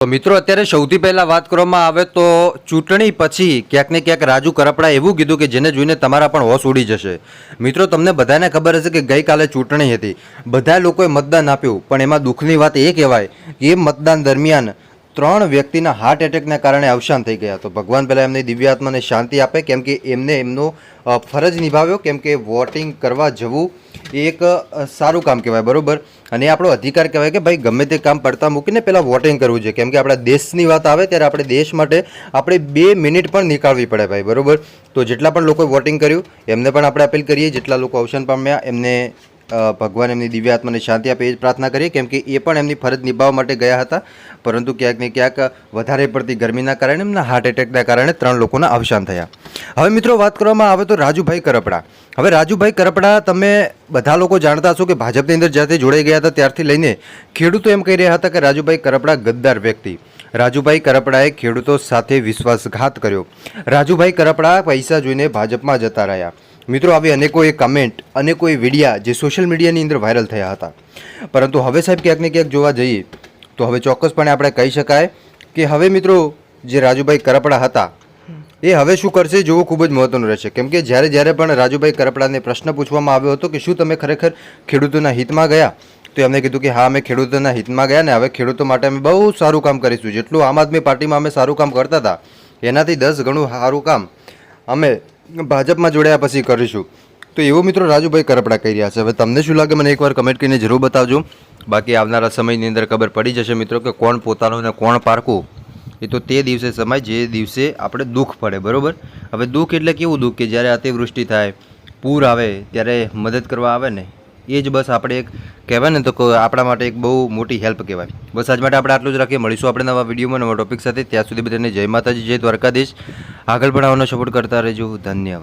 તો મિત્રો અત્યારે સૌથી પહેલા વાત કરવામાં આવે તો ચૂંટણી પછી ક્યાંક ને ક્યાંક રાજુ કરપડા એવું કીધું કે જેને જોઈને તમારા પણ હોશ ઉડી જશે। મિત્રો તમને બધાને ખબર હશે કે ગઈકાલે ચૂંટણી હતી, બધા લોકોએ મતદાન આપ્યું, પણ એમાં દુઃખની વાત એ કહેવાય કે એ મતદાન દરમિયાન 3 વ્યક્તિના હાર્ટ એટેકના કારણે અવસાન થઈ ગયા। તો ભગવાન પહેલાં એમની દિવ્ય આત્માને શાંતિ આપે, કેમ કે એમને એમનો ફરજ નિભાવ્યો, કેમ કે વોટિંગ કરવા જવું એ એક સારું કામ કહેવાય, બરાબર। અને આપણો અધિકાર કહેવાય કે ભાઈ ગમે તે કામ પડતા મૂકીને પહેલાં વોટિંગ કરવું જોઈએ, કેમ કે આપણા દેશની વાત આવે ત્યારે આપણે દેશ માટે આપણે 2 મિનિટ પણ નીકાળવી પડે ભાઈ, બરાબર। તો જેટલા પણ લોકોએ વોટિંગ કર્યું એમને પણ આપણે અપીલ કરીએ, જેટલા લોકો અવસાન પામ્યા એમને ભગવાન એમની દિવ્ય આત્માને શાંતિ આપે એ જ પ્રાર્થના કરીએ, કેમ કે એ પણ એમની ફરજ નિભાવવા માટે ગયા હતા, પરંતુ ક્યાંક ને ક્યાંક વધારે પડતી ગરમીના કારણે એમના હાર્ટ એટેકના કારણે 3 લોકોના અવસાન થયા। હવે મિત્રો વાત કરવામાં આવે તો રાજુભાઈ કરપડા। હવે રાજુભાઈ કરપડા તમે બધા લોકો જાણતા છો કે ભાજપની અંદર જ્યારથી જોડાઈ ગયા હતા ત્યારથી લઈને ખેડૂતો એમ કહી રહ્યા હતા કે રાજુભાઈ કરપડા ગદ્દાર વ્યક્તિ। રાજુભાઈ કરપડાએ ખેડૂતો સાથે વિશ્વાસઘાત કર્યો। રાજુભાઈ કરપડા પૈસા જોઈને ભાજપમાં જતા રહ્યા। મિત્રો આવી અનેકોએ કમેન્ટ, અનેકોએ વિડીયા જે સોશિયલ મીડિયાની અંદર વાયરલ થયા હતા, પરંતુ હવે સાહેબ ક્યાંક ને ક્યાંક જોવા જઈએ તો હવે ચોક્કસપણે આપણે કહી શકાય કે હવે મિત્રો જે રાજુભાઈ કરપડા હતા એ હવે શું કરશે જોવું ખૂબ જ મહત્વનું રહેશે, કેમ કે જ્યારે પણ રાજુભાઈ કરપડાને પ્રશ્ન પૂછવામાં આવ્યો હતો કે શું તમે ખરેખર ખેડૂતોના હિતમાં ગયા, તો એમને કીધું કે હા અમે ખેડૂતોના હિતમાં ગયા ને હવે ખેડૂતો માટે અમે બહુ સારું કામ કરીશું। જેટલું આમ આદમી પાર્ટીમાં અમે સારું કામ કરતા હતા એનાથી 10 ગણું સારું કામ અમે ભાજપમાં જોડાયા પછી કરીશું। તો એવું મિત્રો રાજુભાઈ કરપડા કહી રહ્યા છે। હવે તમને શું લાગે મને એકવાર કમેન્ટ કરીને જરૂર બતાવજો, બાકી આવનારા સમયની અંદર ખબર પડી જશે મિત્રો કે કોણ પોતાનું ને કોણ પારકું, એ તો તે દિવસે સમય જે દિવસે આપણે દુઃખ પડે, બરાબર। હવે દુઃખ એટલે કેવું દુઃખ કે જ્યારે અતિવૃષ્ટિ થાય, પૂર આવે ત્યારે મદદ કરવા આવે ને એ જ બસ આપણે એક કહેવાય ને તો આપણા માટે એક બહુ મોટી હેલ્પ કહેવાય। બસ આજ માટે આપણે આટલું જ રાખીએ, મળીશું આપણે નવા વિડીયોમાં નવા ટોપિક સાથે। ત્યાં સુધી બધાને જય માતાજી, જય દ્વારકાધીશ। આગળ પણ આવવાનો સપોર્ટ કરતા રહેજો, ધન્યવાદ।